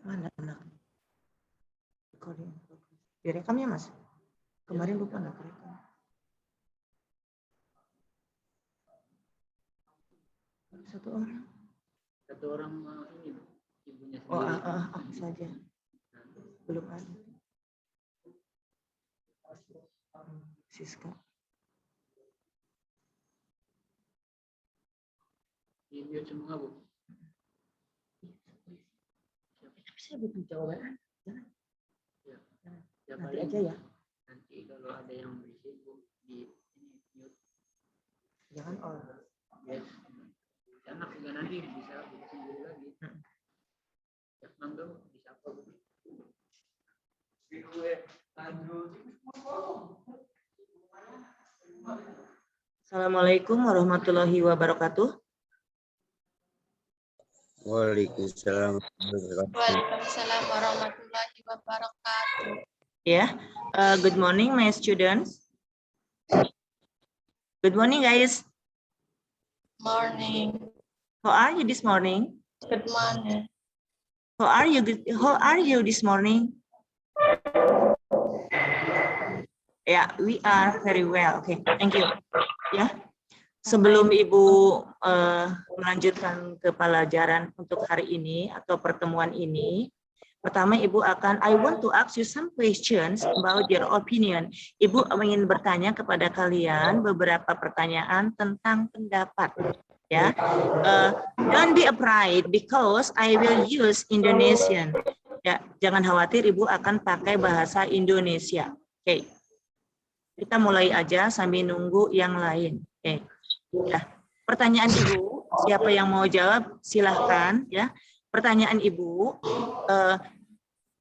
Mana anak? Direkamnya Mas? Kemarin lupa nggak rekam. Satu orang. Satu orang ini ibunya sendiri. Oh, aku saja. Belum ada. Siska. Ibu semua Bu. Tapi saya butuh jawaban. Jangan. Ya. Nanti aja ya. Nanti kalau ada yang berisik Bu di ini mute. Jangan all. Yes. Anak juga nanti bisa sendiri lagi. Ya, mangga bisa apa Bu? Assalamualaikum warahmatullahi wabarakatuh. Waalaikumsalam. Waalaikumsalam warahmatullahi wabarakatuh. Yeah, good morning, my students. Good morning, guys. Morning. How are you this morning? Good morning. How are you this morning? Yeah, we are very well. Okay, thank you. Ya, sebelum Ibu melanjutkan ke pelajaran untuk hari ini atau pertemuan ini, pertama Ibu I want to ask you some questions about your opinion. Ibu ingin bertanya kepada kalian beberapa pertanyaan tentang pendapat. Ya, don't be afraid because I will use Indonesian. Ya, jangan khawatir, Ibu akan pakai bahasa Indonesia. Oke, kita mulai aja sambil nunggu yang lain. Oke, ya. Pertanyaan Ibu, siapa yang mau jawab? Silahkan. Ya, pertanyaan Ibu,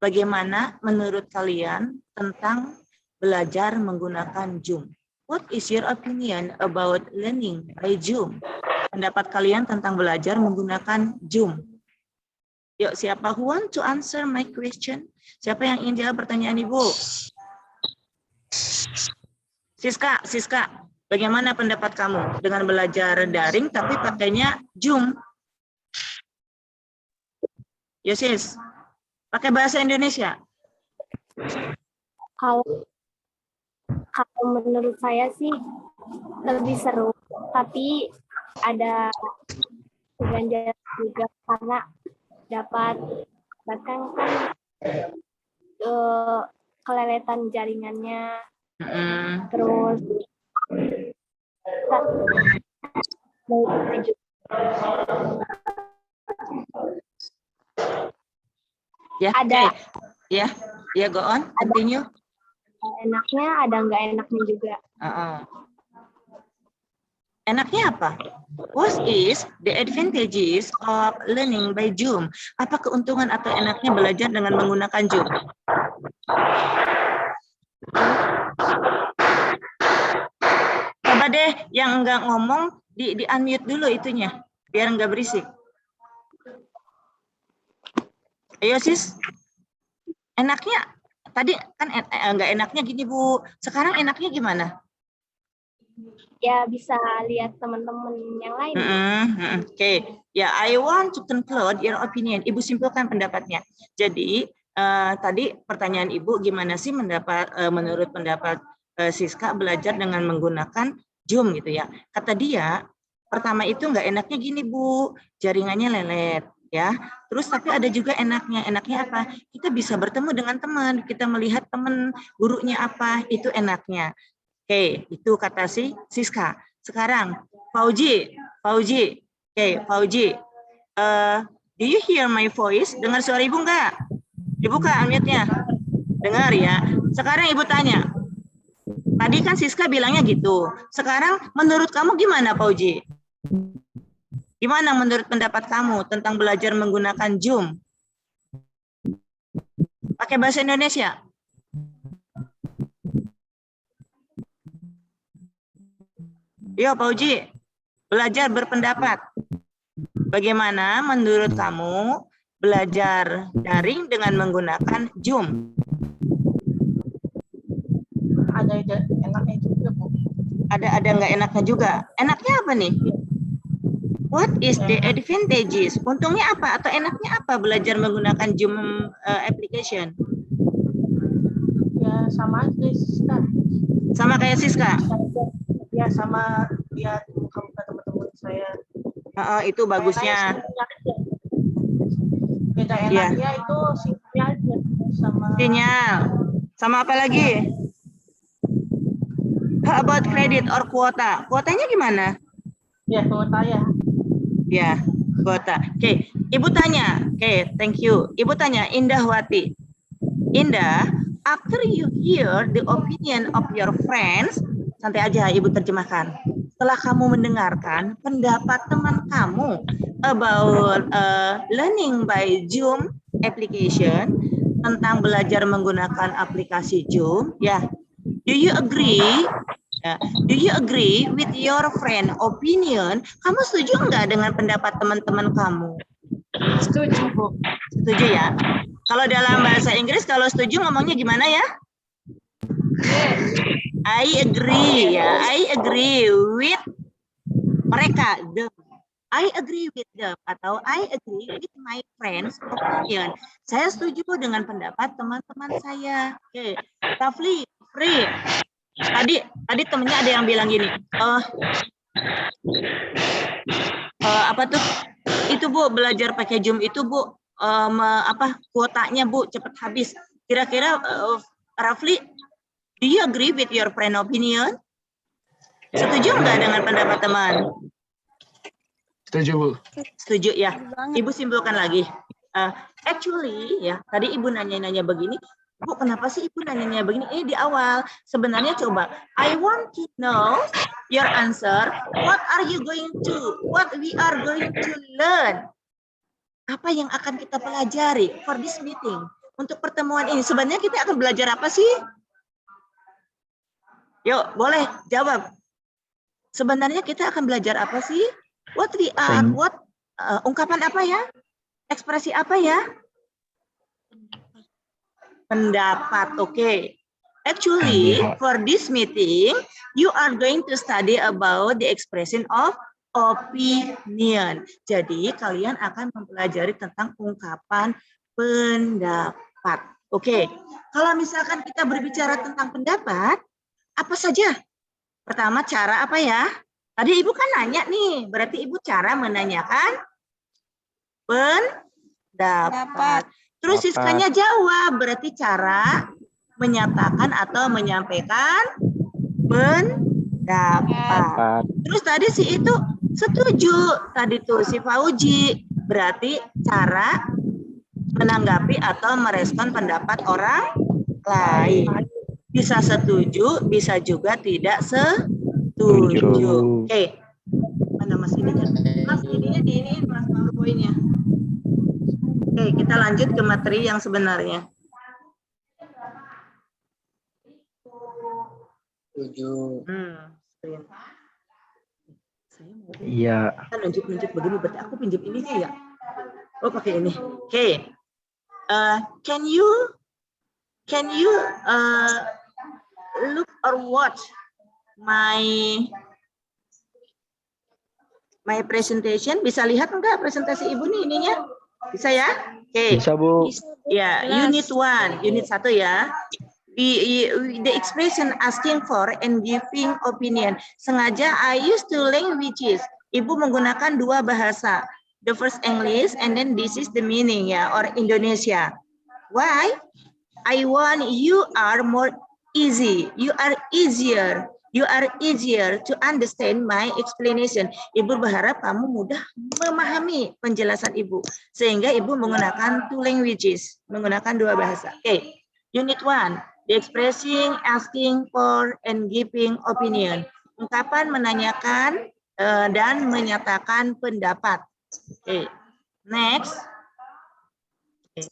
bagaimana menurut kalian tentang belajar menggunakan Zoom? What is your opinion about learning by Zoom? Pendapat kalian tentang belajar menggunakan Zoom. Yuk, siapa who want to answer my question? Siapa yang ingin jawab pertanyaan Ibu? Siska, bagaimana pendapat kamu dengan belajar daring tapi pakainya Zoom? Yosis, pakai bahasa Indonesia. Kalau menurut saya sih lebih seru, tapi ada keganjalan juga karena dapat bahkan kan keleletan jaringannya, terus ya ada ya go on, continue. Enaknya, ada nggak enaknya juga. Enaknya apa? What is the advantages of learning by Zoom? Apa keuntungan atau enaknya belajar dengan menggunakan Zoom? Coba deh yang nggak ngomong di unmute dulu itunya, biar nggak berisik. Ayo sis, enaknya tadi kan nggak enaknya gini Bu. Sekarang enaknya gimana? Ya bisa lihat teman-teman yang lain. Oke. Ya, I want to conclude your opinion. Ibu simpulkan pendapatnya. Jadi tadi pertanyaan Ibu gimana sih menurut pendapat Siska belajar dengan menggunakan Zoom gitu ya. Kata dia, pertama itu nggak enaknya gini Bu, jaringannya lelet ya. Terus tapi ada juga enaknya. Enaknya apa? Kita bisa bertemu dengan teman, kita melihat teman gurunya apa, itu enaknya. Oke, itu kata si Siska. Sekarang Fauji. Oke, Fauji. Do you hear my voice? Dengar suara Ibu enggak? Dibuka unmute-nya. Dengar ya. Sekarang Ibu tanya. Tadi kan Siska bilangnya gitu. Sekarang menurut kamu gimana, Fauji? Gimana menurut pendapat kamu tentang belajar menggunakan Zoom? Pakai bahasa Indonesia? Yo, Pak Uji, belajar berpendapat. Bagaimana menurut kamu belajar daring dengan menggunakan Zoom? Ada enaknya juga Bu. Ada nggak enaknya juga? Enaknya apa nih? What is the advantages? Untungnya apa atau enaknya apa belajar menggunakan Zoom application? Ya sama aja Siska. Sama kayak Siska? Ya sama lihat muka-muka teman-teman saya. Itu bagusnya. Beda enaknya itu sinyal aja sama Sinyal. Sama apa lagi? How about credit or kuota? Kuotanya gimana? ya kuota ya. Ya, kuota. Oke, Ibu tanya. Oke, thank you. Ibu tanya, Indahwati. Indah, after you hear the opinion of your friends, santai aja Ibu terjemahkan. Setelah kamu mendengarkan pendapat teman kamu about learning by Zoom application, tentang belajar menggunakan aplikasi Zoom, ya. Do you agree? Do you agree with your friend opinion? Kamu setuju nggak dengan pendapat teman-teman kamu? Setuju, Bu. Setuju ya? Kalau dalam bahasa Inggris, kalau setuju ngomongnya gimana ya? I agree ya. I agree with mereka. I agree with them atau I agree with my friends opinion. Saya setuju dengan pendapat teman-teman saya. Oke, Rafli, Free. Tadi temennya ada yang bilang gini. Apa tuh? Itu Bu, belajar pakai Zoom itu Bu, kuotanya Bu cepat habis. Kira-kira Rafli, do you agree with your friend opinion? Setuju nggak dengan pendapat teman? Setuju, Bu. Setuju ya. Ibu simpulkan lagi. Actually ya, tadi Ibu nanya-nanya begini, Bu, kenapa sih Ibu nanya-nanya begini? Ini di awal. Sebenarnya coba, I want to know your answer. What are you going to? What we are going to learn? Apa yang akan kita pelajari for this meeting? Untuk pertemuan ini, sebenarnya kita akan belajar apa sih? Yuk, boleh jawab. Sebenarnya kita akan belajar apa sih? What we are, ungkapan apa ya? Ekspresi apa ya? Pendapat, oke. Actually, for this meeting, you are going to study about the expression of opinion. Jadi, kalian akan mempelajari tentang ungkapan pendapat. Oke, kalau misalkan kita berbicara tentang pendapat, apa saja? Pertama, cara apa ya? Tadi Ibu kan nanya nih, berarti Ibu cara menanyakan pendapat. Terus Siskanya jawab, berarti cara menyatakan atau menyampaikan pendapat. Terus tadi si itu setuju, tadi tuh si Fauji, berarti cara menanggapi atau merespon pendapat orang lain. Bisa setuju, bisa juga tidak setuju. Oke, mana Mas ininya? Mas ininya di ini Mas PowerPoint-nya. Oke, kita lanjut ke materi yang sebenarnya. Setuju. Iya. Kita nunjuk-nunjuk begini, berarti aku pinjam ininya ya. Oh, pakai ini. Oke. Can you look or watch my presentation? Bisa lihat enggak presentasi Ibu nih ininya? Bisa ya? Oke. Bisa, Bu. Ya, unit 1, unit 1 ya. The expression asking for and giving opinion. Sengaja I use two languages. Ibu menggunakan dua bahasa. The first English and then this is the meaning ya, or Indonesia. Why? I want you are more easy. You are easier. You are easier to understand my explanation. Ibu berharap kamu mudah memahami penjelasan Ibu. Sehingga Ibu menggunakan two languages. Menggunakan dua bahasa. Oke. Unit 1. The expressing, asking for, and giving opinion. Ungkapan menanyakan dan menyatakan pendapat. Okay. Next. Okay.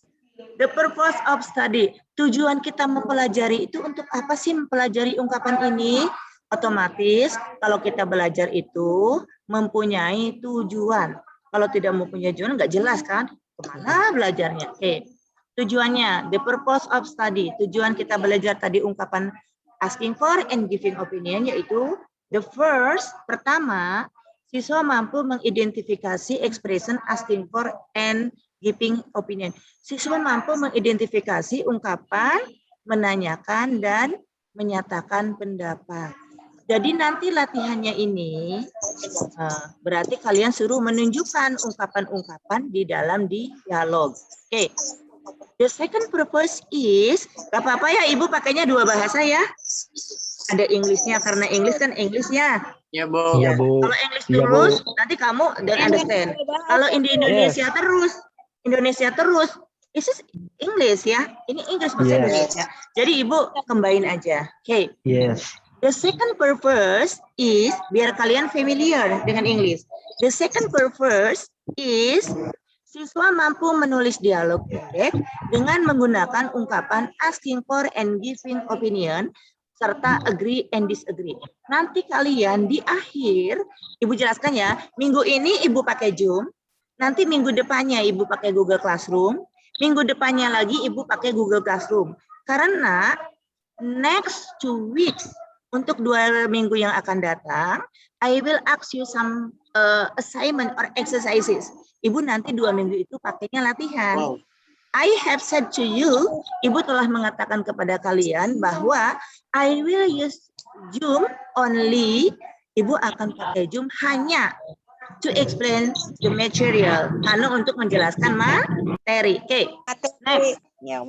The purpose of study. Tujuan kita mempelajari itu untuk apa sih mempelajari ungkapan ini? Otomatis kalau kita belajar itu mempunyai tujuan. Kalau tidak mempunyai tujuan nggak jelas kan? Kemana belajarnya? Oke. Okay. Tujuannya, the purpose of study. Tujuan kita belajar tadi ungkapan asking for and giving opinion, yaitu the first, pertama, Siswa mampu mengidentifikasi expression asking for and giving opinion. Siswa mampu mengidentifikasi ungkapan, menanyakan, dan menyatakan pendapat. Jadi nanti latihannya ini berarti kalian suruh menunjukkan ungkapan-ungkapan di dalam dialog. Oke. The second purpose is, gak apa-apa ya Ibu pakainya dua bahasa ya. Ada Inggrisnya, karena Inggris kan Inggrisnya. Ya, Bu. Iya, Bu. Kalau English Iya, Bu. terus, nanti kamu don't understand. Kalau di Indonesia terus, this is English ya. Ini English bahasa Yes. Indonesia. Jadi Ibu combine aja. Oke. Yes. The second purpose is, biar kalian familiar dengan English. The second purpose is, siswa mampu menulis dialog pendek dengan menggunakan ungkapan asking for and giving opinion, serta agree and disagree. Nanti kalian di akhir, Ibu jelaskan ya, minggu ini Ibu pakai Zoom, nanti minggu depannya Ibu pakai Google Classroom, minggu depannya lagi Ibu pakai Google Classroom. Karena next 2 weeks, untuk 2 minggu yang akan datang, I will ask you some assignment or exercises. Ibu nanti 2 minggu itu pakainya latihan. Wow. I have said to you, Ibu telah mengatakan kepada kalian bahwa I will use Zoom only. Ibu akan pakai Zoom hanya to explain the material, hanya untuk menjelaskan materi. Oke. Next,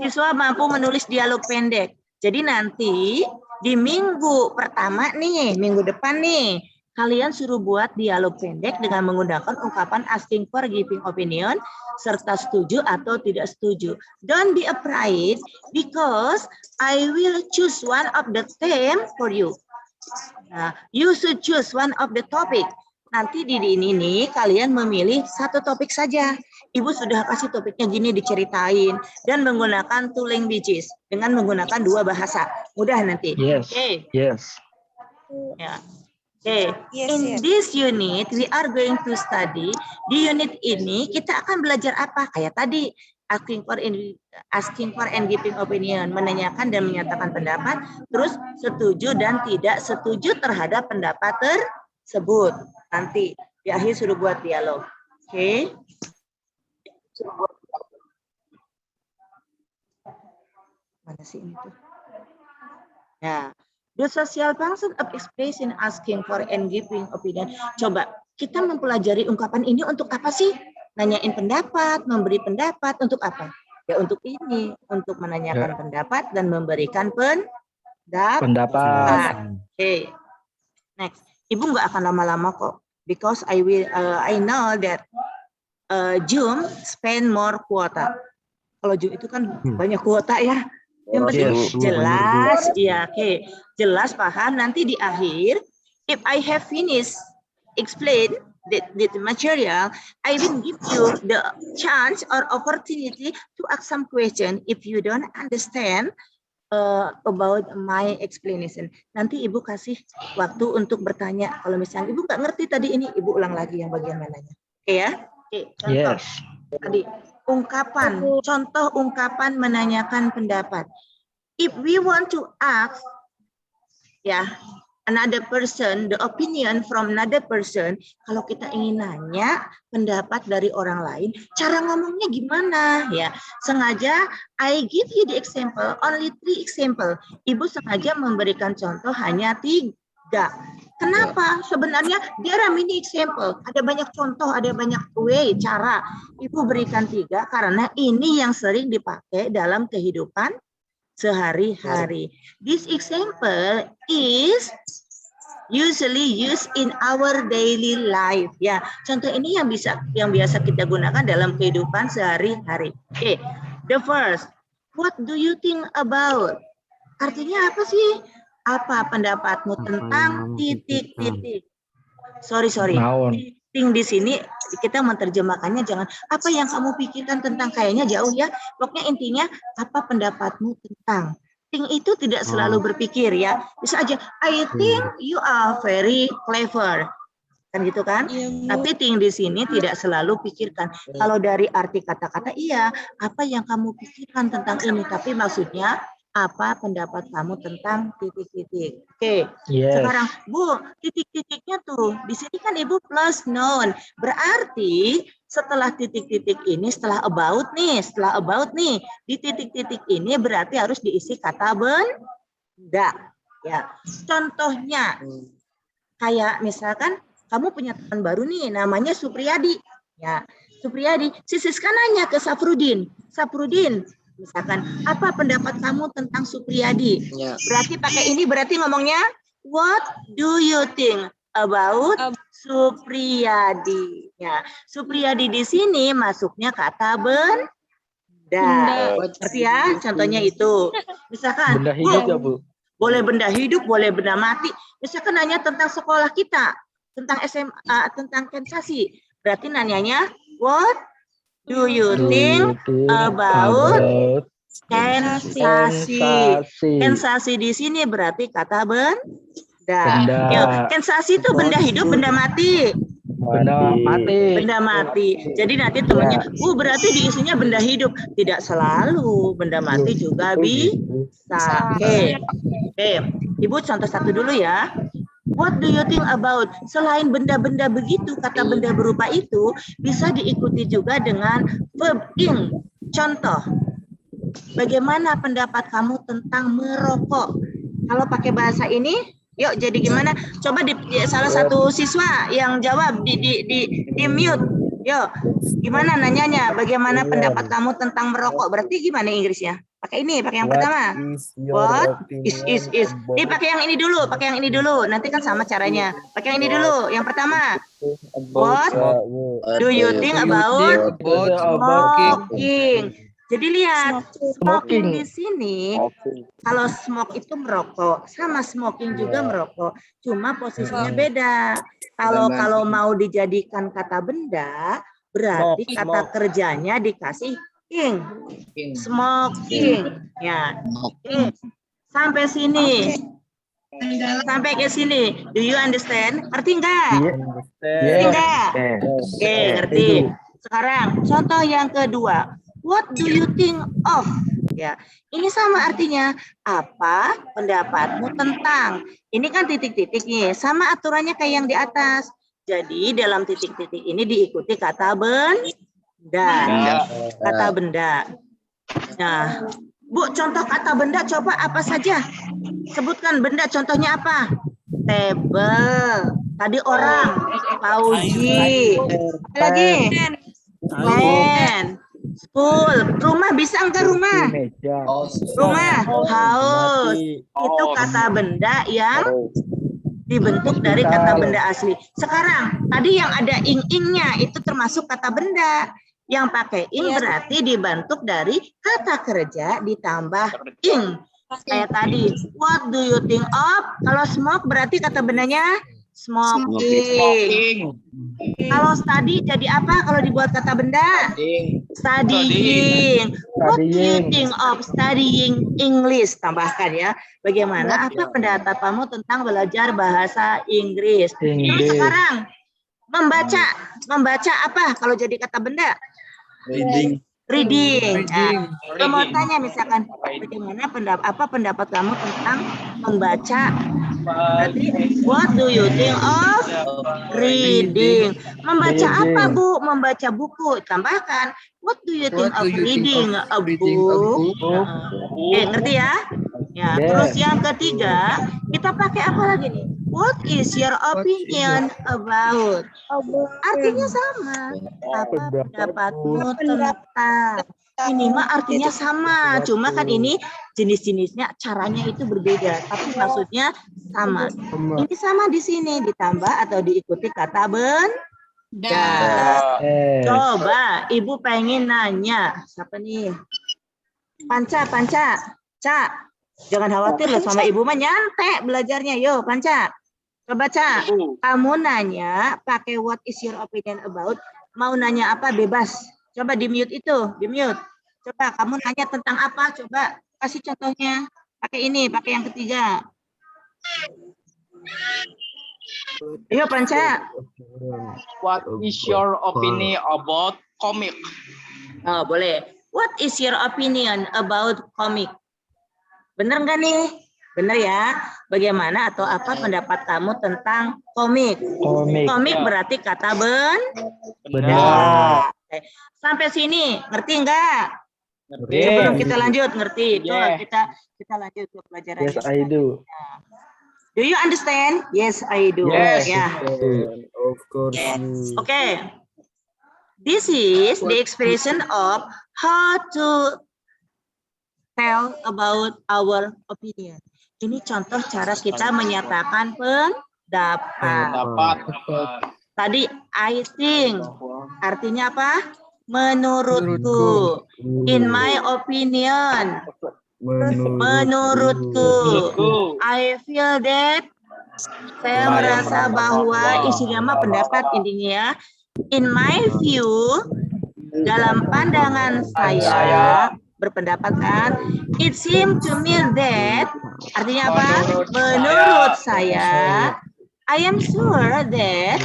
siswa mampu menulis dialog pendek. Jadi nanti di minggu pertama nih, minggu depan nih, kalian suruh buat dialog pendek dengan menggunakan ungkapan asking for, giving opinion, serta setuju atau tidak setuju. Don't be afraid because I will choose one of the theme for you. Nah, you should choose one of the topic. Nanti di ini nih kalian memilih satu topik saja. Ibu sudah kasih topiknya gini diceritain dan menggunakan 2 languages dengan menggunakan 2 bahasa. Mudah nanti. Yes. Okay. Yes. Ya. Okay. In this unit, we are going to study. Di unit ini kita akan belajar apa? Kayak tadi, asking for and giving opinion, menanyakan dan menyatakan pendapat, terus setuju dan tidak setuju terhadap pendapat tersebut. Nanti di akhir suruh buat dialog. Oke. Mana sih ini tuh? Nah. The social function of expression asking for and giving opinion. Coba kita mempelajari ungkapan ini untuk apa sih? Nanyain pendapat, memberi pendapat, untuk apa? Ya untuk ini, untuk menanyakan pendapat dan memberikan pendapat. Oke. Next. Ibu nggak akan lama-lama kok, because I know that Zoom spend more quota. Kalau Zoom itu kan banyak kuota ya. Yang penting jelas, ya, oke, jelas paham. Nanti di akhir, if I have finished explain the material, I will give you the chance or opportunity to ask some question if you don't understand about my explanation. Nanti Ibu kasih waktu untuk bertanya. Kalau misalnya Ibu nggak ngerti tadi ini, Ibu ulang lagi yang bagian mananya. Oke ya? Oke, contoh. Yes. Tadi ungkapan, contoh ungkapan menanyakan pendapat. If we want to ask, ya, another person, the opinion from another person, kalau kita ingin nanya pendapat dari orang lain, cara ngomongnya gimana? Ya, sengaja I give you the example, only 3 example. Ibu sengaja memberikan contoh hanya 3. Kenapa? Sebenarnya there are many example. Ada banyak contoh, ada banyak way, cara. Ibu berikan 3 karena ini yang sering dipakai dalam kehidupan sehari-hari. This example is usually used in our daily life. Ya, contoh ini yang biasa kita gunakan dalam kehidupan sehari-hari. Oke, the first, what do you think about? Artinya apa sih? Apa pendapatmu tentang titik-titik? Sorry. Ting di sini kita menerjemahkannya jangan apa yang kamu pikirkan tentang, kayaknya jauh ya. Pokoknya intinya apa pendapatmu tentang. Ting itu tidak selalu berpikir ya. Bisa aja I think you are very clever. Kan gitu kan? Tapi ting di sini tidak selalu pikirkan. Kalau dari arti kata-kata iya, apa yang kamu pikirkan tentang ini, tapi maksudnya apa pendapat kamu tentang titik-titik. Oke, Yes. sekarang Bu, titik-titiknya tuh, di sini kan Ibu plus noun. Berarti setelah titik-titik ini, setelah about nih, di titik-titik ini berarti harus diisi kata benda. Ya, contohnya, kayak misalkan kamu punya teman baru nih, namanya Supriyadi. Ya, Supriyadi, si Siska nanya ke Safrudin. Safrudin, misalkan, apa pendapat kamu tentang Supriyadi? Ya. Berarti pakai ini, berarti ngomongnya, what do you think about Supriyadi? Ya, Supriyadi di sini masuknya kata benda. Berarti ya, contohnya itu. Misalkan, Benda hidup ya, Bu? boleh benda hidup, boleh benda mati. Misalkan nanya tentang sekolah kita, tentang SMA, tentang Kensasi. Berarti nanyanya, what do you think about Kensasi? Kensasi di sini berarti kata benda. Ya, Kensasi itu benda hidup, benda mati. Benda mati. Benda mati. Jadi nanti temannya, berarti diisinya benda hidup. Tidak selalu, benda mati juga bisa. Oke. Ibu contoh satu dulu ya. What do you think about? Selain benda-benda begitu, kata benda berupa itu bisa diikuti juga dengan verb ing. Contoh, bagaimana pendapat kamu tentang merokok? Kalau pakai bahasa ini, yuk jadi gimana? Coba salah satu siswa yang jawab di mute. Yuk, gimana nanyanya? Bagaimana pendapat kamu tentang merokok? Berarti gimana Inggrisnya? Pakai ini, pakai yang pertama. What is. Ini pakai yang ini dulu, Nanti kan sama caranya. Pakai yang ini dulu. Yang pertama. What do you think about smoking? Jadi lihat, smoking di sini, kalau smoke itu merokok, sama smoking juga merokok, cuma posisinya beda. Kalau mau dijadikan kata benda, berarti kata kerjanya dikasih ing, smoking, ya. Sampai sini, sampai ke sini, do you understand? Ngerti enggak? Ngerti enggak? Oke, ngerti. Sekarang contoh yang kedua. What do you think of? Ya, ini sama artinya. Apa pendapatmu tentang? Ini kan titik-titik nih, sama aturannya kayak yang di atas. Jadi dalam titik-titik ini diikuti kata benda. Kata benda. Nah, Bu, contoh kata benda coba apa saja? Sebutkan benda, contohnya apa? Table. Tadi orang. Pauji. Apa lagi? Pen. School, rumah bisa enggak rumah? Rumah, house. Itu kata benda yang dibentuk dari kata benda asli. Sekarang, tadi yang ada ing-ingnya itu termasuk kata benda. Yang pakai ing berarti dibentuk dari kata kerja ditambah ing. Kayak tadi, what do you think of? Kalau smoke berarti kata bendanya smoking. Kalau study jadi apa kalau dibuat kata benda? Studying. What do you think of studying English? Tambahkan ya. Bagaimana? Apa pendapat kamu tentang belajar bahasa Inggris? Terus sekarang membaca. Membaca apa kalau jadi kata benda? Reading. Nah, mau tanya misalkan bagaimana pendapat kamu tentang membaca? Berarti what do you think of reading? Membaca apa, Bu? Membaca buku. Tambahkan what do you think of reading a book? Ngerti ya? Ya, terus yang ketiga, kita pakai apa lagi nih? What is your opinion about? Artinya sama. Apa pendapatmu tentang? Ini mah artinya sama, cuma kan ini jenis-jenisnya caranya itu berbeda, tapi maksudnya sama. Ini sama di sini ditambah atau diikuti kata benda. Coba Ibu pengen nanya siapa nih? Panca. Ca, jangan khawatir loh sama Ibu mah nyantai belajarnya. Yo, Panca. Coba Ca, kamu nanya pakai what is your opinion about? Mau nanya apa bebas. Coba di mute itu, di mute. Coba kamu nanya tentang apa? Coba kasih contohnya. Pakai ini, pakai yang ketiga. Ayo Panca. What is your opinion about comic? Oh, boleh. What is your opinion about comic? Bener nggak nih? Bener ya. Bagaimana atau apa pendapat kamu tentang komik? Komik berarti kata Benar. Oke. Sampai sini ngerti nggak? Ngerti. Sebelum kita lanjut ngerti. Itu Yeah. kita lanjut ke pelajaran. Yes, I do. Do you understand? Yes, I do. Yes. Ya. Of course. Okay. This is the expression of how to tell about our opinion. Ini contoh cara kita menyatakan pendapat. Dapat. Tadi I think artinya apa? Menurutku. In my opinion. Menurutku. I feel that. Saya merasa bahwa isinya mah pendapat intinya. In my view, dalam pandangan saya berpendapat kan, it seems to me that artinya apa? Menurut saya, I am sure that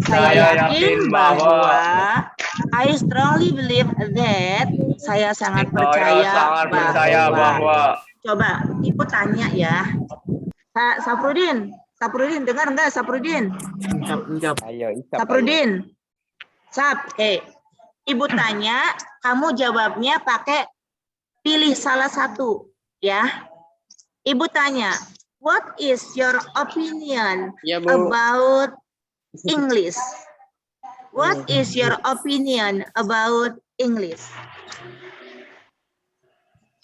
saya yakin bahwa I strongly believe that saya sangat percaya bahwa coba ibu tanya ya, Pak Safrudin dengar nggak Safrudin? Safrudin, ibu tanya, kamu jawabnya pakai pilih salah satu ya. Ibu tanya, what is your opinion about English? What is your opinion about English?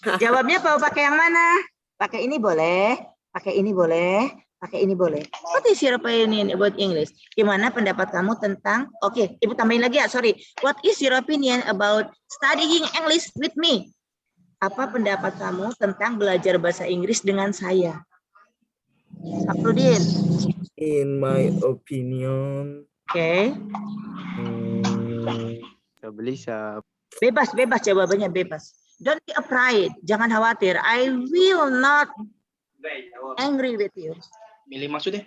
Jawabnya mau pakai yang mana? Pakai ini boleh, pakai ini boleh, pakai ini boleh. What is your opinion about English? Gimana pendapat kamu tentang, oke, ibu tambahin lagi ya, sorry. What is your opinion about studying English with me? Apa pendapat kamu tentang belajar bahasa Inggris dengan saya? Safrudin. In my opinion. Oke. Bebas jawabannya bebas. Don't be afraid, jangan khawatir. I will not angry with you. Milih maksudnya?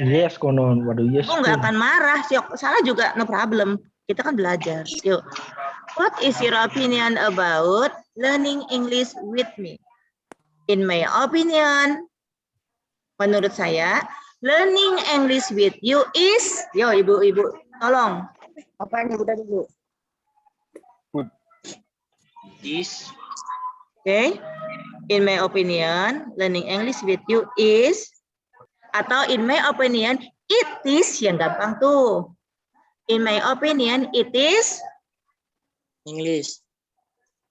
Yes, konon. Waduh, yes. Aku nggak akan marah. Salah juga, no problem. Kita kan belajar. Yuk. What is your opinion about learning English with me? In my opinion, menurut saya, learning English with you is, yo ibu-ibu, tolong. Apa yang udah dulu? Is. Okay. In my opinion, learning English with you is, atau in my opinion, it is, yang gampang tuh. In my opinion, it is English.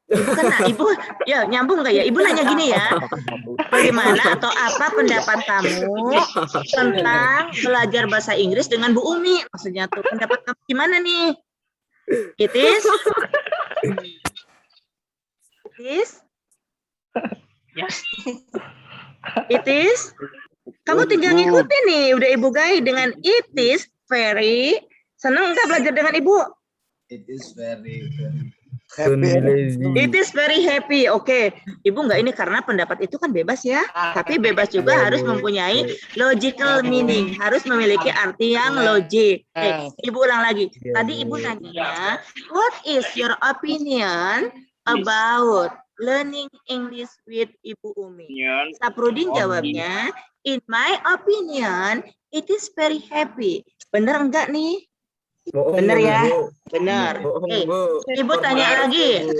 Ibu kan, ibu ya nyambung nggak ya? Ibu nanya gini ya, bagaimana atau apa pendapat kamu tentang belajar bahasa Inggris dengan Bu Umi? Maksudnya tuh pendapat kamu gimana nih? It is, it is. Kamu tinggal ngikutin nih, udah Ibu guide dengan it is very. Senang nggak belajar dengan Ibu? It is very It is very happy. Oke, Ibu nggak ini karena pendapat itu kan bebas ya. Tapi bebas juga harus mempunyai logical meaning, harus memiliki arti yang logik. Ibu ulang lagi. Tadi Ibu nanya, what is your opinion about learning English with Ibu Umi? Saprudin jawabnya, in my opinion, it is very happy. Bener enggak nih? Bener ya? Bener. Ibu tanya lagi.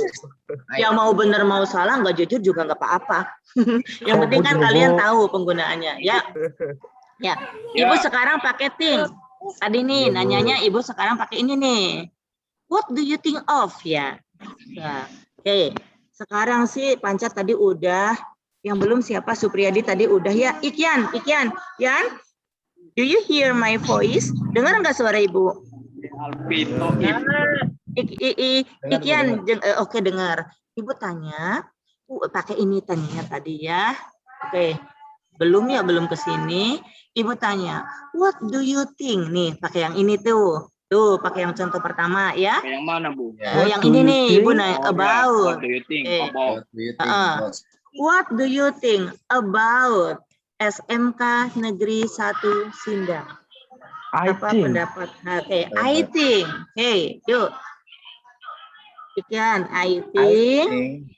Yang mau bener mau salah nggak jujur juga nggak apa-apa. Yang penting kan kalian tahu penggunaannya. Ya. Ya. Ibu sekarang pakai think. Tadi nih nanyanya Ibu sekarang pakai ini nih. What do you think of ya? Nah, oke. Sekarang sih Pancat tadi udah. Yang belum siapa? Supriyadi tadi udah ya. Ikyan. Yan. Do you hear my voice? Dengar nggak suara Ibu? Alvito. Ikian, oke dengar. Ibu tanya, pakai ini tanyanya tadi ya. Oke, belum ke sini. Ibu tanya, what do you think? Nih, pakai yang ini tuh. Tuh, pakai yang contoh pertama ya. Yang mana, Bu? Yang ini nih, Ibu nanya about. What do you think about? What do you think about SMK Negeri 1 Sindang? Apa pendapat? Oke, I think. Oke, yuk. Ikan, I think.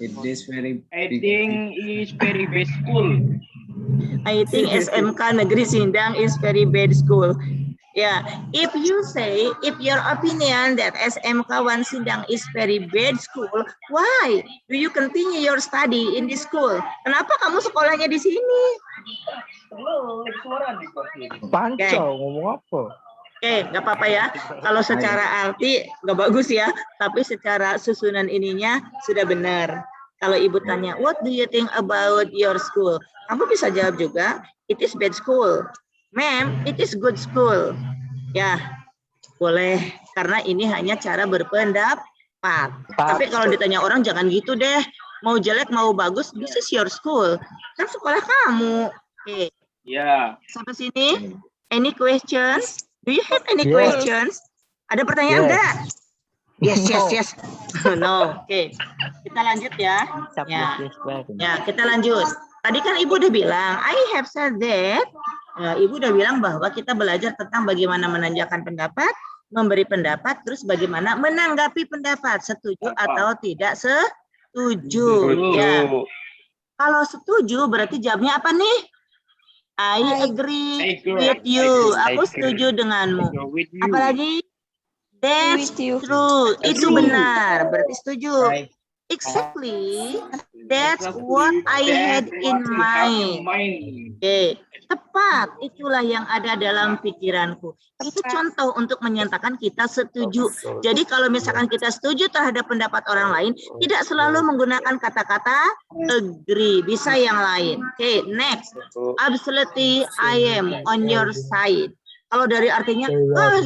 It is very I big. think is very best school. I think SMK Negeri Sindang is very bad school. Yeah, if you say, if your opinion that SMK 1 Sindang is very bad school, why do you continue your study in this school? Kenapa kamu sekolahnya di sini? Pancau ngomong apa? Oke, nggak apa-apa ya. Kalau secara arti nggak bagus ya, tapi secara susunan ininya sudah benar. Kalau ibu tanya, what do you think about your school? Kamu bisa jawab juga, it is bad school. Ma'am, it is good school. Ya, boleh. Karena ini hanya cara berpendapat. Tapi kalau ditanya orang, jangan gitu deh. Mau jelek, mau bagus, this is your school. Kan sekolah kamu. Oke. Ya. Sampai sini, any questions? Do you have any Yes. questions? Ada pertanyaan Yes. enggak? Yes. No. Oke. Kita lanjut ya. Ya, kita lanjut. Tadi kan Ibu udah bilang, I have said that. Ibu udah bilang bahwa kita belajar tentang bagaimana menanyakan pendapat, memberi pendapat, terus bagaimana menanggapi pendapat, setuju atau tidak setuju. Ya. Kalau setuju berarti jawabnya apa nih? I agree with you. Aku setuju denganmu. Apalagi? That's true. Itu benar. Berarti setuju. Exactly. That's what I had in mind. Oke, tepat. Itulah yang ada dalam pikiranku. Itu contoh untuk menyatakan kita setuju. Jadi kalau misalkan kita setuju terhadap pendapat orang lain, tidak selalu menggunakan kata-kata agree. Bisa yang lain. Oke, next. Absolutely, I am on your side. Kalau dari artinya,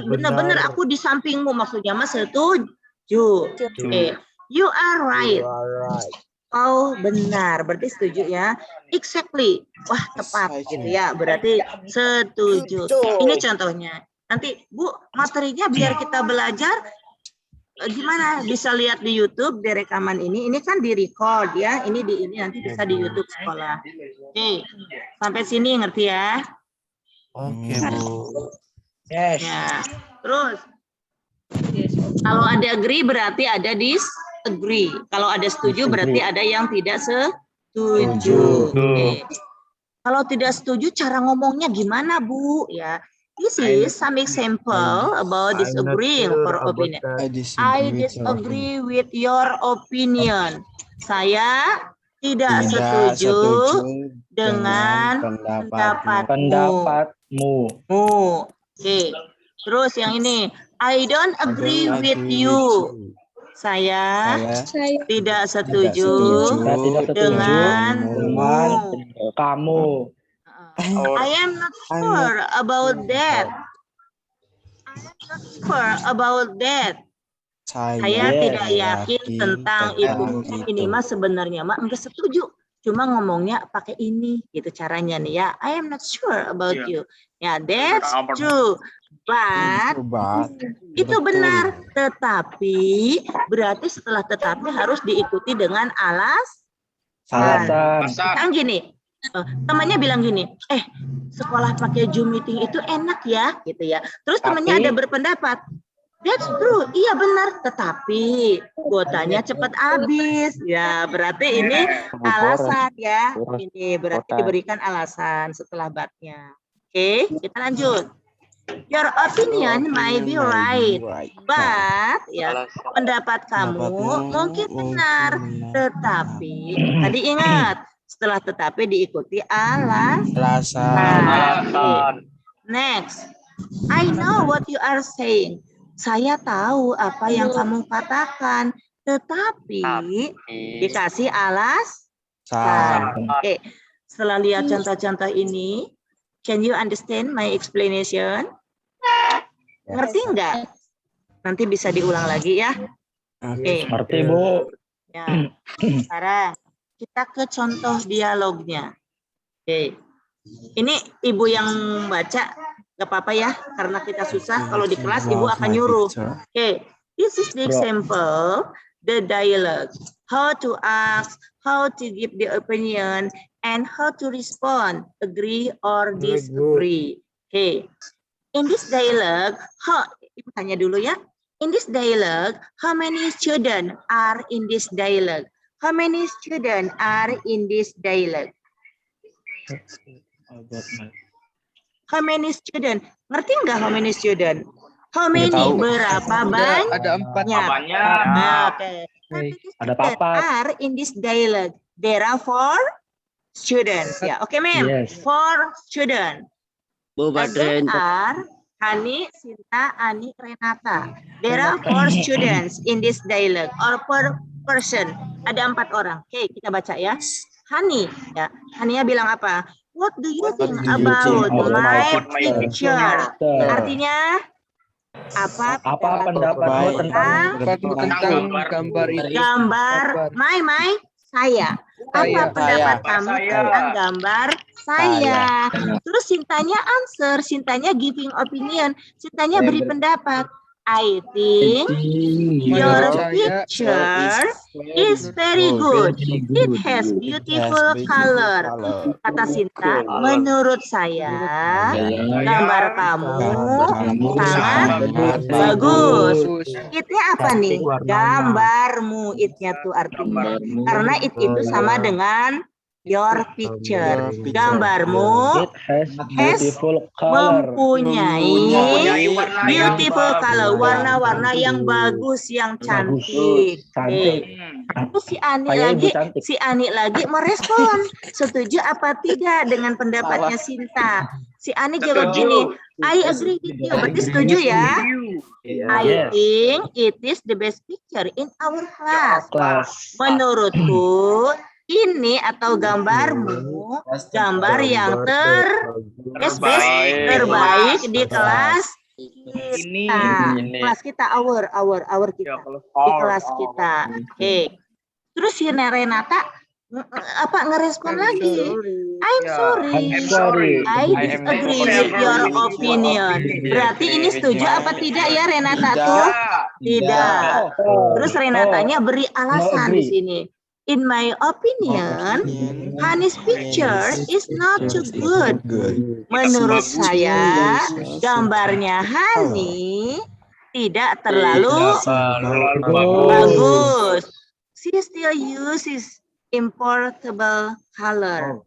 benar-benar aku di sampingmu, maksudnya mas setuju. Oke, you are right. Oh benar, berarti setuju ya. Exactly, wah tepat gitu ya. Berarti setuju. Ini contohnya. Nanti Bu, materinya biar kita belajar gimana? Bisa lihat di YouTube di rekaman ini. Ini kan di record ya. Ini nanti bisa di YouTube sekolah. Oke, sampai sini ngerti ya? Oke, Bu. Yes. Ya, terus kalau ada agree berarti ada disagree. Kalau ada setuju berarti ada yang tidak setuju. Oke. Kalau tidak setuju cara ngomongnya gimana Bu? Ya, this is some example about disagreeing for opinion. I disagree with your opinion. Saya tidak setuju dengan pendapatmu. Oke, terus yang ini, I don't agree with you. Saya tidak setuju dengan kamu. I am not sure about that. Saya tidak yakin tentang itu. Ini mah sebenarnya mah enggak setuju. Cuma ngomongnya pakai ini gitu caranya nih ya. I am not sure about you. Ya, that's true. But itu benar. Tetapi berarti setelah tetapi harus diikuti dengan alasan. Kan gini, temannya bilang gini, sekolah pakai Zoom meeting itu enak ya, gitu ya. Terus temannya ada berpendapat, that's true, iya benar. Tetapi kuotanya cepat habis, ya berarti ini alasan ya. Ini berarti diberikan alasan setelah batnya. Oke, kita lanjut. Your opinion might be right, but ya pendapat kamu mungkin benar. Tetapi tadi ingat, setelah tetapi diikuti alasan. Next, I know what you are saying. Saya tahu apa yang kamu katakan, tetapi dikasih alasan. Oke, setelah lihat contoh-contoh ini, can you understand my explanation? Ngerti nggak? Nanti bisa diulang lagi ya. Oke. Ngerti, Bu. Ya. Sekarang kita ke contoh dialognya. Oke. Ini Ibu yang baca, nggak apa-apa ya, karena kita susah. Kalau di kelas Ibu akan nyuruh. Oke. This is the example, the dialogue. How to ask, how to give the opinion, and how to respond, agree or disagree. Okay. In this dialogue, Ibu tanya dulu ya. In this dialogue, how many students are in this dialogue? How many students are in this dialogue? How many students? Ngerti nggak how many students? How many? tahu. Berapa banyak? Ada 4. Oke. How many Ada students papat. are in this dialogue? There are 4 students. Ya, oke, ma'am. Yes. 4 students. Bu And those are Hani, Sinta, Ani, Renata. There are 4 students in this dialogue or per person. Ada 4 orang. Oke, kita baca ya. Hani, ya. Hania bilang apa? What do you think about my picture? Artinya apa pendapatmu tentang gambar saya? Apa pendapat kamu tentang gambar saya? Terus Sintanya answer, Sintanya giving opinion, Sintanya beri pendapat. I think your picture is very good. It has beautiful color. Kata Sinta, menurut saya gambar kamu sangat bagus. Itnya apa nih? Gambarmu. Itnya tuh artinya. Karena itu sama dengan your picture. Gambarmu It has beautiful color. mempunyai beautiful color, warna-warna yang bagus, yang cantik. Cantik. Terus si Ani Kayak lagi, ibu cantik. merespon, setuju apa tidak dengan pendapatnya Sinta? Si Ani jawab gini, I agree with you. Berarti setuju ya? I think it is the best picture in our class. Menurutku ini atau gambarmu gambar yang terbaik di kelas kita. Kelas kita our kita. Di kelas kita. Oke. Terus si Renata ngerespon lagi. I'm sorry. I disagree with your opinion. Berarti ini setuju apa tidak ya Renata tuh? Tidak. Terus Renatanya beri alasan di sini. In my opinion, Hani's picture is not too good. Menurut saya, gambarnya Hani tidak terlalu bagus. She still uses importable color.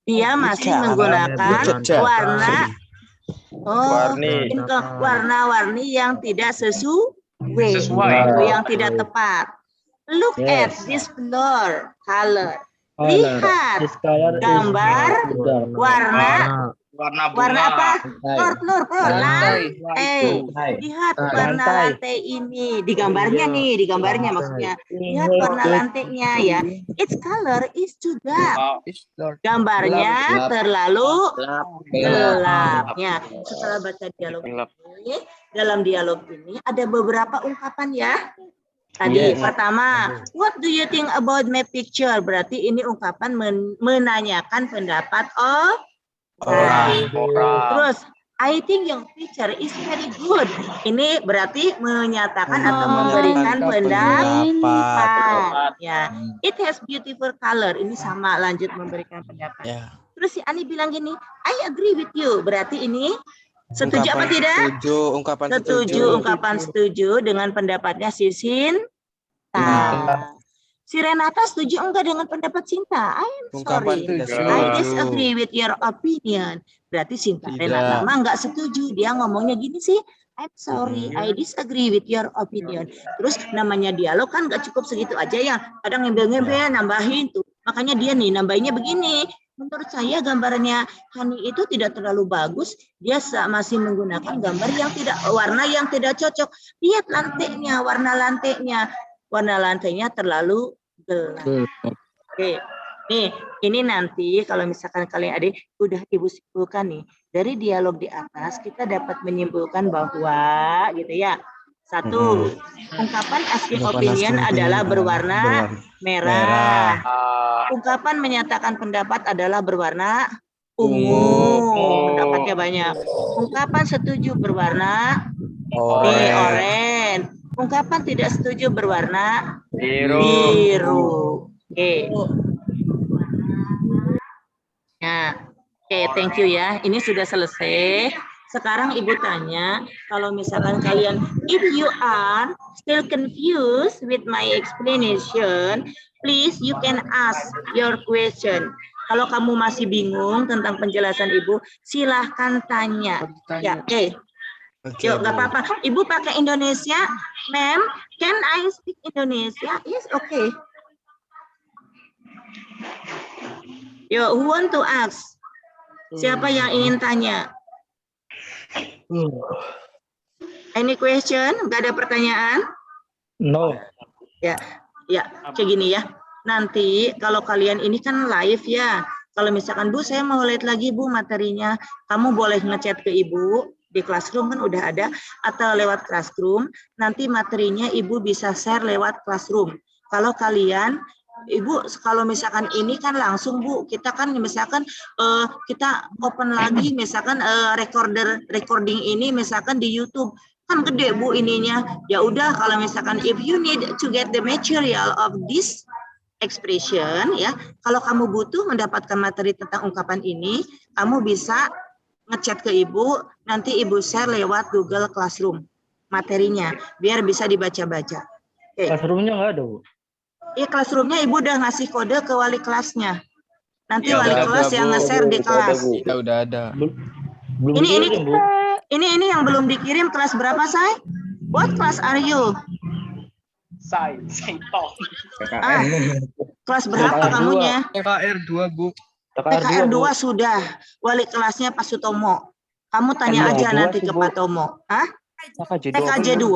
Dia masih menggunakan warna-warni yang tidak sesuai, yang tidak tepat. Look at this floor color. Lihat gambar warna apa? Floor. Lantai. Lihat warna lantai ini. Di gambarnya maksudnya. Lihat warna lantainya ya. Its color is too dark. Gambarnya terlalu gelap. Ya, setelah baca dialog ini, dalam dialog ini ada beberapa ungkapan ya. Tadi pertama, what do you think about my picture? Berarti ini ungkapan menanyakan pendapat orang. Terus, I think your picture is very good. Ini berarti menyatakan atau memberikan pendapat. Ya, it has beautiful color. Ini sama, lanjut memberikan pendapat. Terus si Ani bilang gini, I agree with you. Berarti ini setuju apa tidak? Setuju, ungkapan setuju dengan pendapatnya si Sinta. Si Renata setuju enggak dengan pendapat Sinta? I am sorry. I disagree with your opinion. Berarti Sinta Renata mah enggak setuju. Dia ngomongnya gini sih, I'm sorry, I disagree with your opinion. Terus namanya dialog kan enggak cukup segitu aja ya. Kadang ngembel-ngembel, nambahin tuh. Makanya dia nih nambahinnya begini. Menurut saya gambarnya Hani itu tidak terlalu bagus. Dia masih menggunakan gambar yang warna yang tidak cocok. Lihat lantainya, warna lantainya terlalu gelap. Oke. Nih, ini nanti kalau misalkan kalian adik udah ibu simpulkan nih dari dialog di atas kita dapat menyimpulkan bahwa gitu ya. 1. Ungkapan asking opinion adalah berwarna merah. Ungkapan menyatakan pendapat adalah berwarna ungu. Pendapatnya banyak. Ungkapan setuju berwarna oranye. Ungkapan tidak setuju berwarna biru. Oke. Nah, oke, thank you ya. Ini sudah selesai. Sekarang Ibu tanya, kalau misalkan kalian, if you are still confused with my explanation, please you can ask your question. Kalau kamu masih bingung tentang penjelasan Ibu, silahkan tanya. Ya, oke. Yuk, nggak apa-apa. Ibu pakai Indonesia, ma'am. Can I speak Indonesia? Yes, okay. Yuk, who want to ask? Siapa yang ingin tanya? Any question? Nggak ada pertanyaan? No. Ya, kayak gini ya. Nanti kalau kalian ini kan live ya. Kalau misalkan Bu, saya mau lihat lagi Bu materinya, kamu boleh ngechat ke Ibu. Di Classroom kan udah ada, atau lewat Classroom, nanti materinya Ibu bisa share lewat Classroom. Kalau kalian, Ibu, kalau misalkan ini kan langsung Bu, kita kan misalkan kita open lagi misalkan recording ini misalkan di YouTube, kan gede Bu ininya. Ya udah, kalau misalkan if you need to get the material of this expression, ya, kalau kamu butuh mendapatkan materi tentang ungkapan ini, kamu bisa ngechat ke Ibu, nanti Ibu share lewat Google Classroom materinya, biar bisa dibaca-baca. Oke. Classroom-nya nggak ada, Bu. Iya, Classroom-nya Ibu udah ngasih kode ke wali kelasnya. Nanti wali kelas yang nge-share di kelas. Ya udah ada. Belum Ini dikirim, Bu. ini yang belum dikirim, kelas berapa, Say? What class are you? Say toh. Kelas berapa kamunya? TKR 2, Bu. TKR 2 sudah. Wali kelasnya Pak Sutomo. Kamu tanya aja nanti ke Pak Tomo. Hah? TKJ 2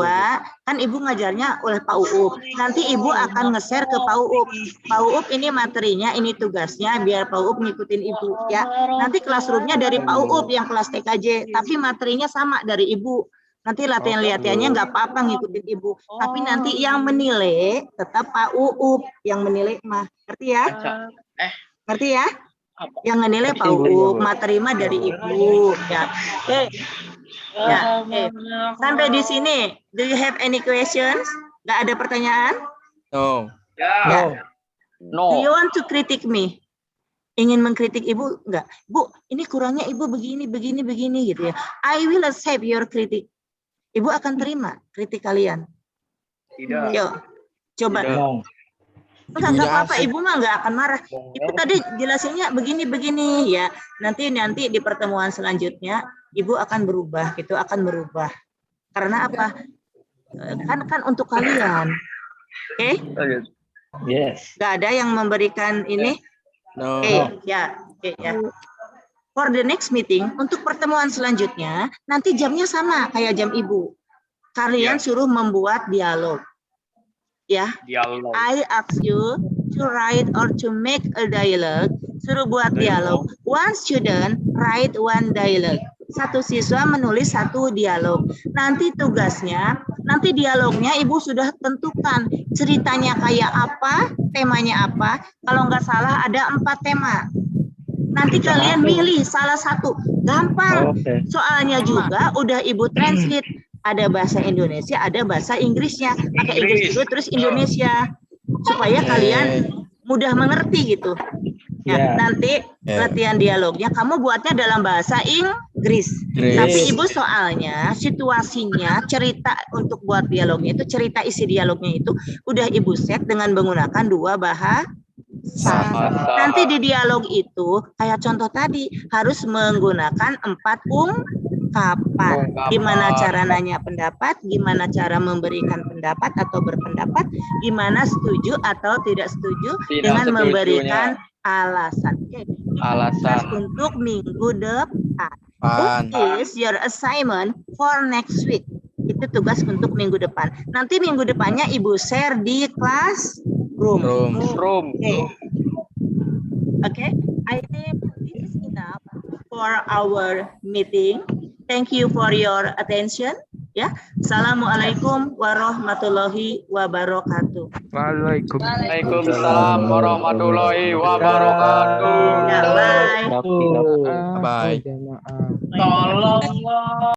kan Ibu ngajarnya oleh Pak Uup. Nanti Ibu akan nge-share ke Pak Uup. Pak Uup ini materinya, ini tugasnya, biar Pak Uup ngikutin Ibu ya. Nanti Classroom-nya dari Pak Uup yang kelas TKJ, tapi materinya sama dari Ibu. Nanti latihan-latihannya nggak apa-apa ngikutin Ibu. Tapi nanti yang menilai tetap Pak Uup yang menilai mah. Ngerti ya? Ngerti ya? Yang menilai Pak Uup, materi mah dari Ibu ya. Oke. Ya, sampai di sini. Do you have any questions? Nggak ada pertanyaan? No. Ya. No. Do you want to critic me? Ingin mengkritik Ibu? Enggak. Bu, ini kurangnya Ibu begini gitu ya. I will accept your kritik. Ibu akan terima kritik kalian. Tidak. Yuk, coba. No. Enggak apa-apa, Ibu mah nggak akan marah. Ibu tadi jelasinnya begini ya. Nanti di pertemuan selanjutnya Ibu akan berubah, gitu, akan berubah. Karena apa? Kan untuk kalian. Oke? Yes. Nggak ada yang memberikan ini? No. Ya. For the next meeting, untuk pertemuan selanjutnya, nanti jamnya sama kayak jam Ibu. Kalian suruh membuat dialog. Ya, Dialog. I ask you to write or to make a dialogue. Suruh buat dialog. One student write one dialogue. Satu siswa menulis satu dialog. Nanti tugasnya, nanti dialognya Ibu sudah tentukan. Ceritanya kayak apa, temanya apa. Kalau nggak salah ada 4 tema. Nanti kalian milih salah satu. Gampang. Soalnya juga udah Ibu translate. Ada bahasa Indonesia, ada bahasa Inggrisnya. Pakai Inggris dulu terus Indonesia. Supaya kalian mudah mengerti gitu. Ya, nanti latihan dialognya kamu buatnya dalam bahasa Inggris. Tapi Ibu soalnya situasinya, cerita untuk buat dialognya itu, cerita isi dialognya itu udah Ibu set dengan menggunakan 2 bahasa. Nanti di dialog itu kayak contoh tadi harus menggunakan 4 ungkapan. Gimana cara nanya pendapat, gimana cara memberikan pendapat atau berpendapat, gimana setuju atau tidak setuju dengan memberikan alasan. Oke. Alasan untuk minggu depan. What is your assignment for next week? Itu tugas untuk minggu depan. Nanti minggu depannya Ibu share di kelas room. Okay. I think this is enough for our meeting. Thank you for your attention. Ya, assalamualaikum warahmatullahi wabarakatuh. Waalaikumsalam warahmatullahi wabarakatuh. Ya, bye. Bye. Tolong.